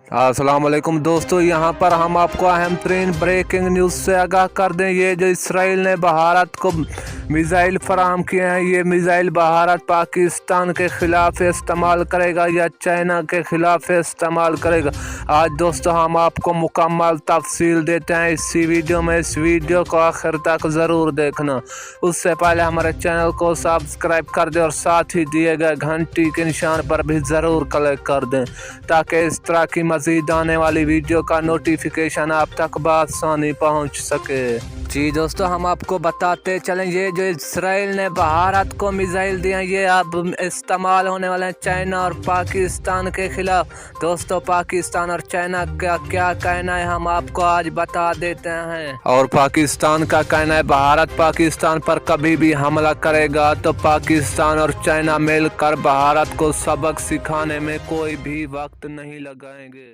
अस्सलाम वालेकुम दोस्तों, यहाँ पर हम आपको अहम तरीन ब्रेकिंग न्यूज़ से आगाह कर दें। ये जो इसराइल ने भारत को मिज़ाइल फराहम किए हैं, ये मिज़ाइल भारत पाकिस्तान के ख़िलाफ़ इस्तेमाल करेगा या चाइना के ख़िलाफ़ इस्तेमाल करेगा। आज दोस्तों हम आपको मुकम्मल तफसील देते हैं इसी वीडियो में। इस वीडियो को आखिर तक ज़रूर देखना। उससे पहले हमारे चैनल को सब्सक्राइब कर दें और साथ ही दिए गए घंटी के निशान पर भी ज़रूर क्लिक कर दें ताकि इस तरह की मज़ीद आने वाली वीडियो का नोटिफिकेशन आप तक बआसानी पहुंच सके। जी दोस्तों, हम आपको बताते चलें, ये जो इसराइल ने भारत को मिसाइल दिए हैं, ये अब इस्तेमाल होने वाले हैं चाइना और पाकिस्तान के खिलाफ। दोस्तों, पाकिस्तान और चाइना का क्या कहना है हम आपको आज बता देते हैं। और पाकिस्तान का कहना है भारत पाकिस्तान पर कभी भी हमला करेगा तो पाकिस्तान और चाइना मिलकर भारत को सबक सिखाने में कोई भी वक्त नहीं लगाएंगे।